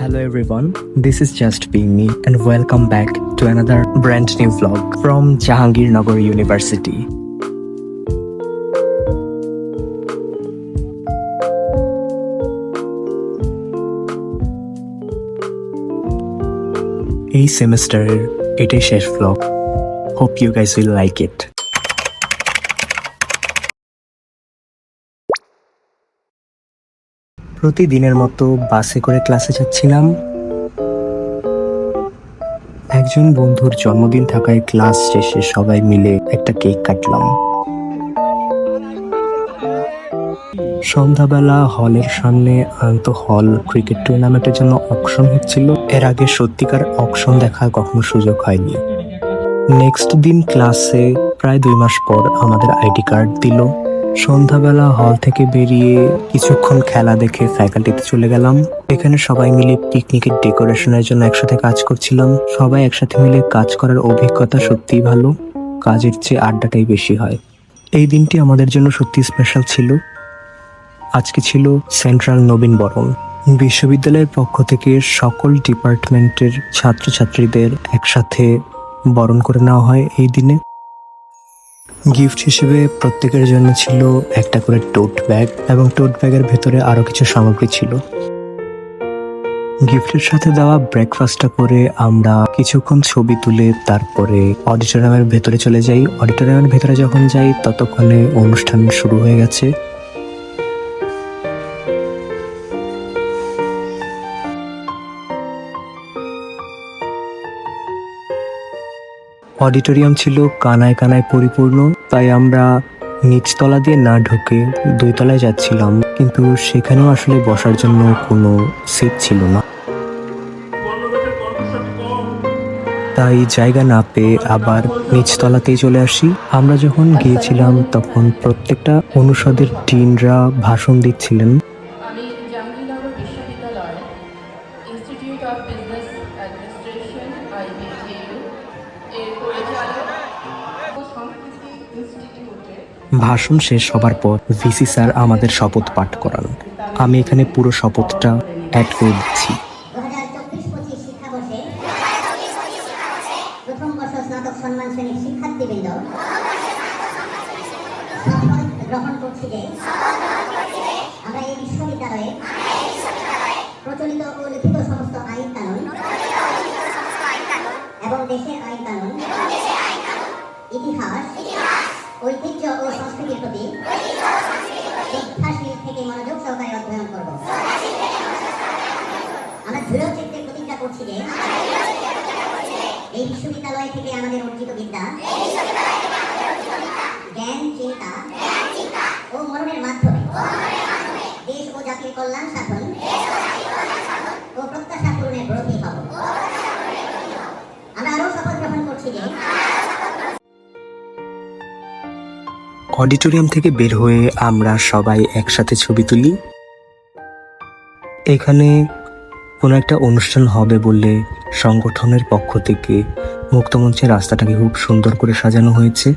Hello everyone, this is Just Being Me and welcome back to another brand new vlog from Jahangirnagar University. এই সেমিস্টারের এটাই শেষ vlog. Hope you guys will like it. প্রতিদিনের মতো বাসে করে ক্লাসে যাচ্ছিলাম। একজন বন্ধুর জন্মদিন থাকায় ক্লাস শেষে সবাই মিলে একটা কেক কাটলাম। সন্ধ্যাবেলা হলের সামনে আন্ত হল ক্রিকেট টুর্নামেন্টের জন্য অকশন হচ্ছিল। এর আগে সত্যিকার অকশন দেখার কখনো সুযোগ হয়নি। নেক্সট দিন ক্লাসে প্রায় 2 মাস পর আমাদের আইডি কার্ড দিল। সন্ধ্যাবেলা হল থেকে বেরিয়ে কিছুক্ষণ খেলা দেখে ফ্যাকাল্টিতে চলে গেলাম। এখানে সবাই মিলে পিকনিকের ডেকোরেশনের জন্য একসাথে কাজ করছিলাম। সবাই একসাথে মিলে কাজ করার অভিজ্ঞতা সত্যিই ভালো, কাজের চেয়ে আড্ডাটাই বেশি হয়। এই দিনটি আমাদের জন্য সত্যি স্পেশাল ছিল। আজকে ছিল সেন্ট্রাল নবীনবরণ। বিশ্ববিদ্যালয়ের পক্ষ থেকে সকল ডিপার্টমেন্টের ছাত্রছাত্রীদের একসাথে বরণ করে নেওয়া হয় এই দিনে। গিফট হিসেবে প্রত্যেকের জন্য ছিল একটা করে টোট ব্যাগ এবং টোট ব্যাগের ভেতরে আরো কিছু সামগ্রী ছিল। গিফটের সাথে দেওয়া ব্রেকফাস্টটা করে আমরা কিছুক্ষণ ছবি তুলে তারপরে অডিটোরিয়ামের ভেতরে চলে যাই। অডিটোরিয়ামের ভেতরে যখন যাই ততক্ষণে অনুষ্ঠান শুরু হয়ে গেছে। অডিটোরিয়াম ছিল কানায় কানায় পরিপূর্ণ, তাই আমরা নিচতলা দিয়ে না ঢুকে 2 তলায় যাচ্ছিলাম, কিন্তু সেখানেও আসলে বসার জন্য কোনো সিট ছিল না। তাই জায়গা না পেয়ে আবার নিচতলাতেই চলে আসি। আমরা যখন গিয়েছিলাম তখন প্রত্যেকটা অনুষদের ডিনরা ভাষণ দিচ্ছিলেন। আমি জাহাঙ্গীরনগর বিশ্ববিদ্যালয় institute of business administration IBJU এর পরিচালক ও সংস্কৃতি ইনস্টিটিউটের ভাষণ শেষ হবার পর ভিসি স্যার আমাদের শপথ পাঠ করান। আমি এখানে পুরো শপথটা অ্যাড করে দিচ্ছি। 2024-25 শিক্ষাবর্ষে প্রথম বর্ষ স্নাতক সম্মান শ্রেণীর শিক্ষার্থীবৃন্দ শপথ গ্রহণ করছি যে আমরা এই বিশ্ববিদ্যালয়ে প্রচলিত ও লিখিত সমস্ত আইন কানুন এবং দেশের আইন কানুন, ইতিহাস, ঐতিহ্য ও সংস্কৃতির প্রতি শ্রদ্ধাশীল থেকে মনোযোগ সহকারে অধ্যয়ন করব। আমরা দৃঢ় চিত্তে প্রতিজ্ঞা করছি যে এই বিশ্ববিদ্যালয় থেকে আমাদের অর্জিত বিদ্যা, জ্ঞান, চিন্তা ও মননের মাধ্যমে দেশ ও জাতির কল্যাণ সাধন ও প্রত্যাশা পূরণের ব্রতী হব। আমরা আরও শপথ গ্রহণ করছি যে অডিটোরিয়াম থেকে বের হয়ে আমরা সবাই একসাথে ছবি তুলি। এখানে কোনো একটা অনুষ্ঠান হবে বলে সংগঠনের পক্ষ থেকে মুক্তমঞ্চের রাস্তাটাকে খুব সুন্দর করে সাজানো হয়েছে।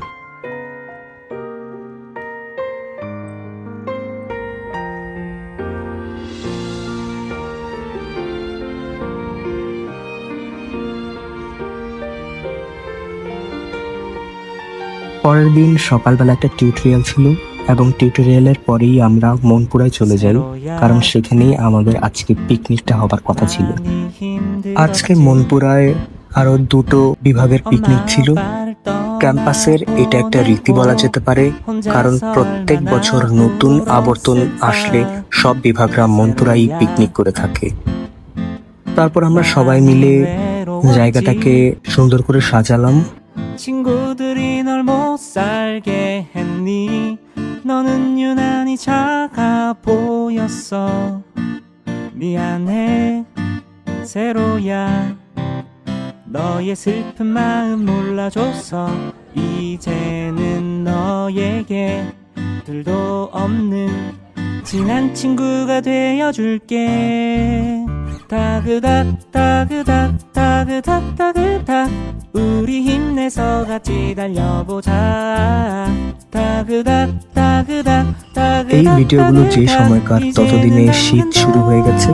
পরের দিন সকালবেলা একটা টিউটোরিয়াল ছিল এবং টিউটোরিয়ালের পরেই আমরা মনপুরায় চলে যাই, কারণ সেখানেই আমাদের আজকে পিকনিকটা হবার কথা ছিল। আজকে মনপুরায় আরো 2টো বিভাগের পিকনিক ছিল। ক্যাম্পাসের এটা একটা রীতি বলা যেতে পারে, কারণ প্রত্যেক বছর নতুন আবর্তন আসলে সব বিভাগরা মনপুরায় পিকনিক করে থাকে। তারপর আমরা সবাই মিলে জায়গাটাকে সুন্দর করে সাজালাম। 친구들이 널 못 살게 했니 너는 유난히 작아 보였어 미안해 세로야 너의 슬픈 마음 몰라줘서 이제는 너에게 둘도 없는 친한 친구가 되어줄게 다그닥 다그닥 다그닥 다그닥 우리 힘내서 같이 달려보자 다그닥 다그닥 এই 다그닥 ভিডিওগুলো যে সময়কার ততদিনে শীত শুরু হয়ে গেছে।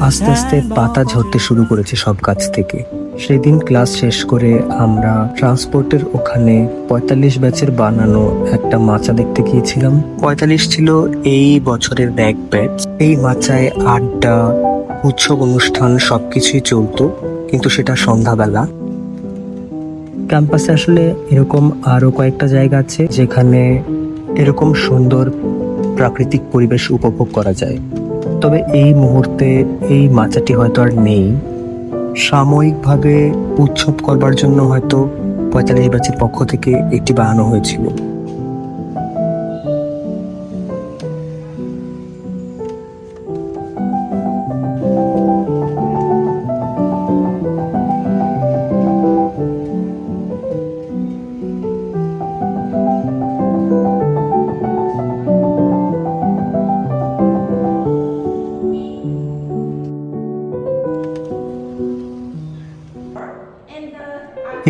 আস্তে আস্তে পাতা ঝরতে শুরু করেছে সব গাছ থেকে। সেদিন ক্লাস শেষ করে আমরা ট্রান্সপোর্টের ওখানে 45 ব্যাচের বানানো একটা মাচা দেখতে গিয়েছিলাম। 45 ছিল এই বছরের ব্যাক ব্যাচ। এই মাচায় আড্ডা, উৎসব অনুষ্ঠান সবকিছুই চলতো, কিন্তু সেটা সন্ধ্যাবেলা। ক্যাম্পাসে আসলে এরকম আরো কয়েকটা জায়গা আছে যেখানে এরকম সুন্দর প্রাকৃতিক পরিবেশ উপভোগ করা যায়, তবে এই মুহূর্তে এই মাচাটি হয়তো আর নেই। সাময়িকভাবে উৎসব করবার জন্য হয়তো 45 ব্যাচের পক্ষ থেকে একটি বানানো হয়েছিল।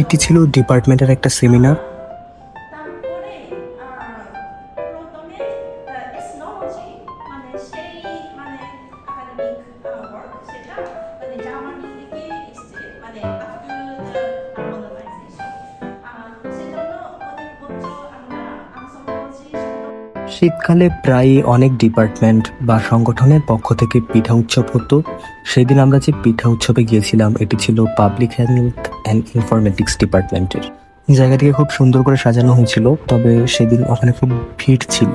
এটি ছিল ডিপার্টমেন্টের একটা সেমিনার। তারপরে প্রথমে এসনোলজি মানে সেই মানে একাডেমিক ওয়ার্ক সেটা মানে জার্মানি থেকে এসছে মানে আফটার দ্য মডার্নাইজেশন সেজন্য অনেক বছর আমরা আনসাইকোলজি শীতকালে প্রায় অনেক ডিপার্টমেন্ট বা সংগঠনের পক্ষ থেকে পিঠা উৎসব হতো। সেদিন আমরা যে পিঠা উৎসবে গিয়েছিলাম এটি ছিল পাবলিক হেলথ অ্যান্ড ইনফরমেটিক্স ডিপার্টমেন্টের। জায়গাটিকে খুব সুন্দর করে সাজানো হয়েছিল, তবে সেদিন ওখানে খুব ভিড় ছিল।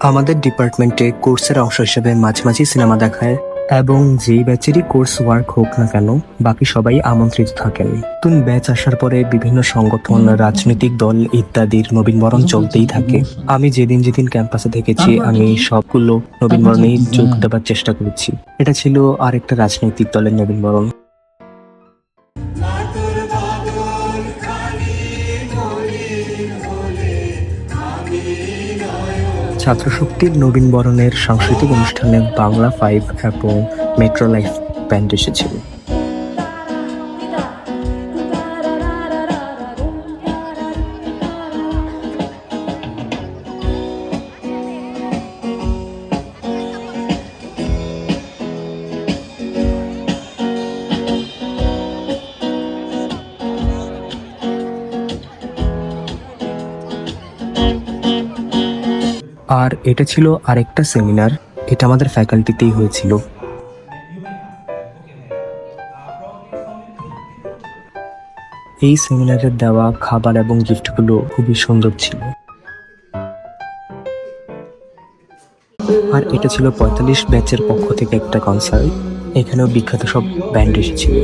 আমাদের ডিপার্টমেন্টে কোর্সের অংশ হিসেবে মাঝে মাঝে সিনেমা দেখায়, এবং যেই ব্যাচেরই কোর্স ওয়ার্ক হোক না কেন বাকি সবাই আমন্ত্রিত থাকেন। নতুন ব্যাচ আসার পরে বিভিন্ন সংগঠন, রাজনৈতিক দল ইত্যাদির নবীনবরণ চলতেই থাকে। আমি যেদিন যেদিন ক্যাম্পাসে থেকেছি আমি সবগুলো নবীনবরণেই যোগ দেবার চেষ্টা করেছি। এটা ছিল আরেকটা রাজনৈতিক দলের নবীনবরণ। ছাত্রশক্তির নবীনবরণের সাংস্কৃতিক অনুষ্ঠানে বাংলা 5 এবং মেট্রো লাইফ ব্যান্ড এসেছিল। আর এটা ছিল আরেকটা সেমিনার, এটা আমাদের ফ্যাকাল্টিতেই হয়েছিল। এই সেমিনারের দেওয়া খাবার এবং গিফটগুলো খুবই সুন্দর ছিল। আর এটা ছিল 45 ব্যাচের পক্ষ থেকে একটা কনসার্ট। এখানেও বিখ্যাত সব ব্যান্ড এসেছিল।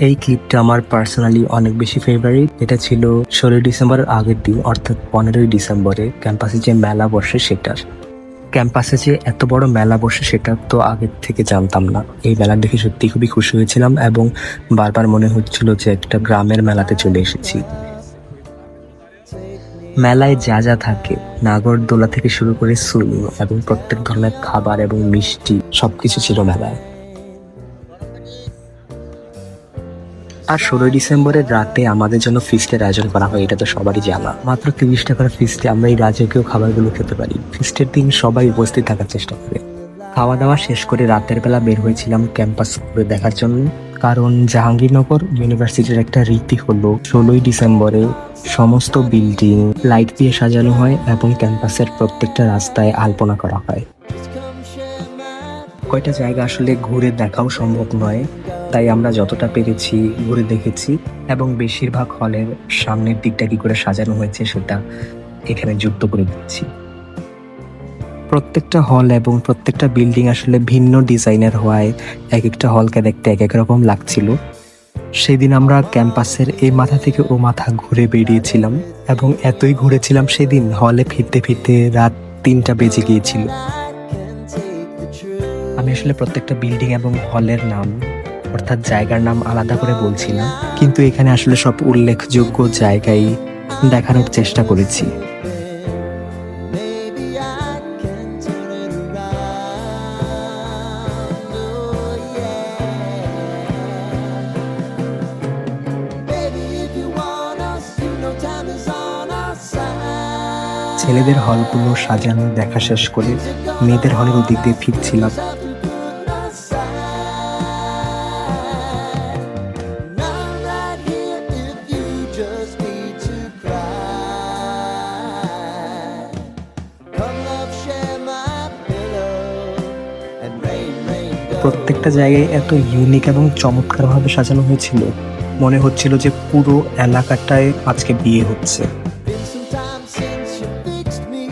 এই ক্লিপটা আমার পার্সোনালি অনেক বেশি ফেভারিট। এটা ছিল 16 ডিসেম্বরের আগের দিন, অর্থাৎ 15 ডিসেম্বরে ক্যাম্পাসে যে মেলা বসে সেটার। ক্যাম্পাসে যে এত বড় মেলা বসে সেটা তো আগের থেকে জানতাম না। এই মেলা দেখে সত্যি খুবই খুশি হয়েছিলাম এবং বারবার মনে হচ্ছিল যে একটা গ্রামের মেলাতে চলে এসেছি। মেলায় যা যা থাকে, নাগরদোলা থেকে শুরু করে সুইং এবং প্রত্যেক ধরনের খাবার এবং মিষ্টি সবকিছু ছিল মেলায়। আর 16 ডিসেম্বরের রাতে আমাদের জন্য ফিস্টের আয়োজন করা হয়, এটা তো সবারই জানা। মাত্র 30 টাকার ফিস্টে আমরা এই রাজকীয় খাবারগুলো খেতে পারি। ফিস্টের দিন সবাই উপস্থিত থাকার চেষ্টা করে। খাওয়া দাওয়া শেষ করে রাতের বেলা বের হয়েছিলাম ক্যাম্পাস ঘুরে দেখার জন্য, কারণ জাহাঙ্গীরনগর ইউনিভার্সিটির একটা রীতি হলো 16 ডিসেম্বরে সমস্ত বিল্ডিং লাইট দিয়ে সাজানো হয় এবং ক্যাম্পাসের প্রত্যেকটা রাস্তায় আলপনা করা হয়। কয়টা জায়গা আসলে ঘুরে দেখাও সম্ভব নয়, তাই আমরা যতটা পেরেছি ঘুরে দেখেছি এবং বেশিরভাগ হলের সামনের দিকটা কি করে সাজানো হয়েছে সেটা এখানে যুক্ত করে দিচ্ছি। প্রত্যেকটা হল এবং প্রত্যেকটা বিল্ডিং আসলে ভিন্ন ডিজাইনের হওয়ায় এক একটা হলকে দেখতে এক এক রকম লাগছিল। সেদিন আমরা ক্যাম্পাসের এই মাথা থেকে ও মাথা ঘুরে বেরিয়েছিলাম এবং এতই ঘুরেছিলাম সেদিন হলে ফিরতে ফিরতে রাত 3টা বেজে গিয়েছিল। আমি আসলে প্রত্যেকটা বিল্ডিং এবং হলের নাম অর্থাৎ জায়গার নাম আলাদা করে বলছি না, কিন্তু এখানে আসলে সব উল্লেখযোগ্য জায়গায় দেখানোর চেষ্টা করেছি। ছেলেদের হলগুলো সাজানো দেখা শেষ করে মেয়েদের হলের ওদিক দিয়ে ফিরছিলাম। প্রত্যেকটা জায়গায় এত ইউনিক এবং চমৎকারভাবে সাজানো হয়েছিল, মনে হচ্ছিল যে পুরো এলাকাটায় আজকে বিয়ে হচ্ছে। Been some time since you fixed me.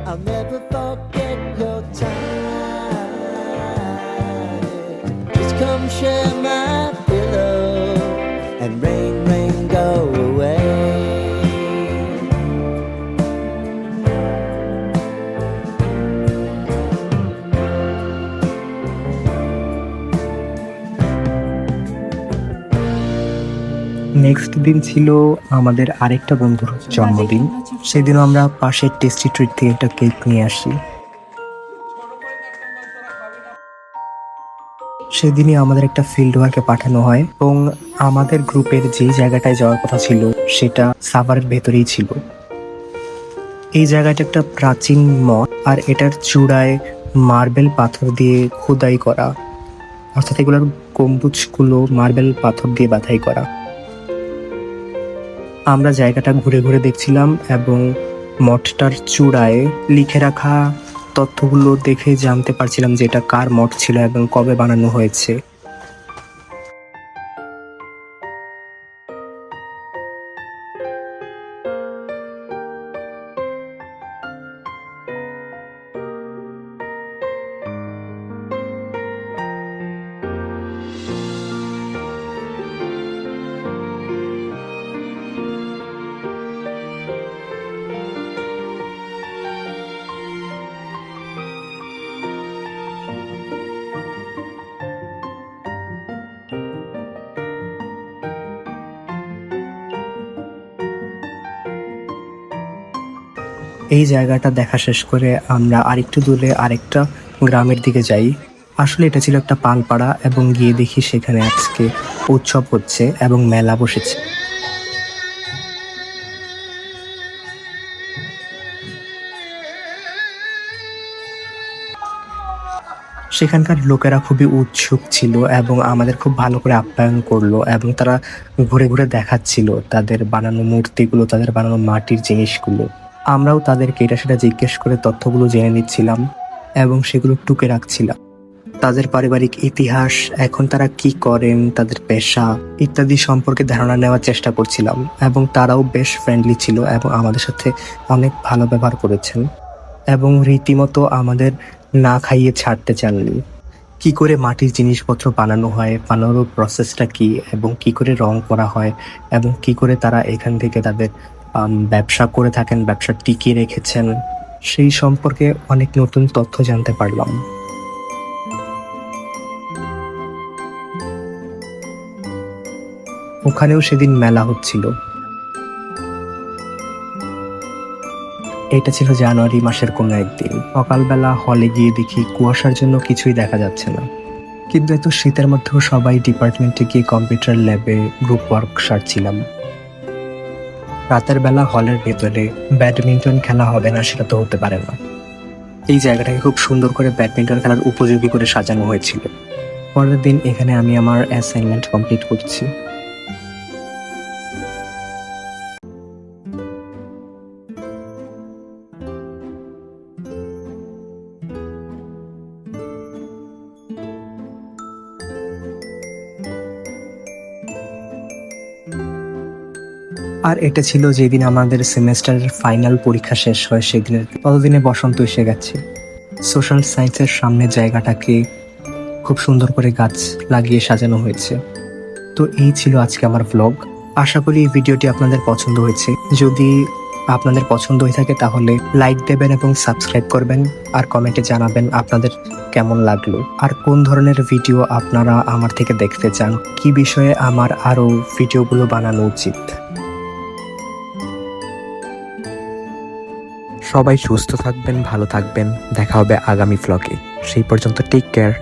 I'll never forget your time. Just come share my pillow and rain, rain, go away. Next দিন ছিল আমাদের আরেকটা বন্ধুর জন্মদিন। সেদিনও আমরা পাশের টেস্টি ট্রিট থেকে একটা কেক নিয়ে আসি। সেদিনই আমাদের একটা ফিল্ড ওয়ার্কে পাঠানো হয় এবং আমাদের গ্রুপের যেই জায়গাটায় যাওয়ার কথা ছিল সেটা সাভারের ভেতরেই ছিল। এই জায়গাটা একটা প্রাচীন মঠ, আর এটার চূড়ায় মার্বেল পাথর দিয়ে খোদাই করা, অর্থাৎ এগুলোর গম্বুজগুলো মার্বেল পাথর দিয়ে বাঁধাই করা। আমরা জায়গাটা ঘুরে ঘুরে দেখছিলাম এবং মঠটার চূড়ায় লিখে রাখা তথ্যগুলো দেখে জানতে পারছিলাম যে এটা কার মঠ ছিল এবং কবে বানানো হয়েছে। এই জায়গাটা দেখা শেষ করে আমরা আরেকটু দূরে আরেকটা গ্রামের দিকে যাই। আসলে এটা ছিল একটা পানপাড়া এবং গিয়ে দেখি সেখানে আজকে উৎসব হচ্ছে এবং মেলা বসেছে। সেখানকার লোকেরা খুবই উৎসুক ছিল এবং আমাদের খুব ভালো করে আপ্যায়ন করলো এবং তারা ঘুরে ঘুরে দেখাচ্ছিল তাদের বানানো মূর্তিগুলো, তাদের বানানো মাটির জিনিসগুলো। আমরাও তাদেরকে এটা সেটা জিজ্ঞেস করে তথ্যগুলো জেনে নিচ্ছিলাম এবং সেগুলো টুকে রাখছিলাম। তাদের পারিবারিক ইতিহাস, এখন তারা কি করেন, তাদের পেশা ইত্যাদি সম্পর্কে ধারণা নেওয়ার চেষ্টা করছিলাম এবং তারাও বেশ ফ্রেন্ডলি ছিল এবং আমাদের সাথে অনেক ভালো ব্যবহার করেছেন এবং রীতিমতো আমাদের না খাইয়ে ছাড়তে চাননি। কি করে মাটির জিনিসপত্র বানানো হয়, বানানোর প্রসেসটা কি এবং কি করে রং করা হয় এবং কি করে তারা এখান থেকে তাদের ব্যবসা করে থাকেন, ব্যবসা টিকিয়ে রেখেছেন, সেই সম্পর্কে অনেক নতুন তথ্য জানতে পারলাম। ওখানেও সেদিন মেলা হচ্ছিল। এটা ছিল জানুয়ারি মাসের কোনো একদিন। সকালবেলা হলে গিয়ে দেখি কুয়াশার জন্য কিছুই দেখা যাচ্ছে না, কিন্তু এত শীতের মধ্যেও সবাই ডিপার্টমেন্টে গিয়ে কম্পিউটার ল্যাবে গ্রুপ ওয়ার্ক সারছিলাম। রাতের বেলা হলের ভেতরে ব্যাডমিন্টন খেলা হবে না সেটা তো হতে পারে না। এই জায়গাটাকে খুব সুন্দর করে ব্যাডমিন্টন খেলার উপযোগী করে সাজানো হয়েছিল। পরের দিন এখানে আমি আমার অ্যাসাইনমেন্ট কমপ্লিট করছি। আর এটা ছিল যেদিন আমাদের সেমেস্টারের ফাইনাল পরীক্ষা শেষ হয়, সেদিনের ততদিনে বসন্ত এসে গেছে। সোশ্যাল সায়েন্সের সামনে জায়গাটাকে খুব সুন্দর করে গাছ লাগিয়ে সাজানো হয়েছে। তো এই ছিল আজকে আমার ব্লগ। আশা করি এই ভিডিওটি আপনাদের পছন্দ হয়েছে। যদি আপনাদের পছন্দ হয়ে থাকে তাহলে লাইক দেবেন এবং সাবস্ক্রাইব করবেন, আর কমেন্টে জানাবেন আপনাদের কেমন লাগলো আর কোন ধরনের ভিডিও আপনারা আমার থেকে দেখতে চান, কি বিষয়ে আমার আরো ভিডিওগুলো বানানো উচিত। সবাই সুস্থ থাকবেন, ভালো থাকবেন। দেখা হবে আগামী ভ্লগে। সেই পর্যন্ত টেক কেয়ার।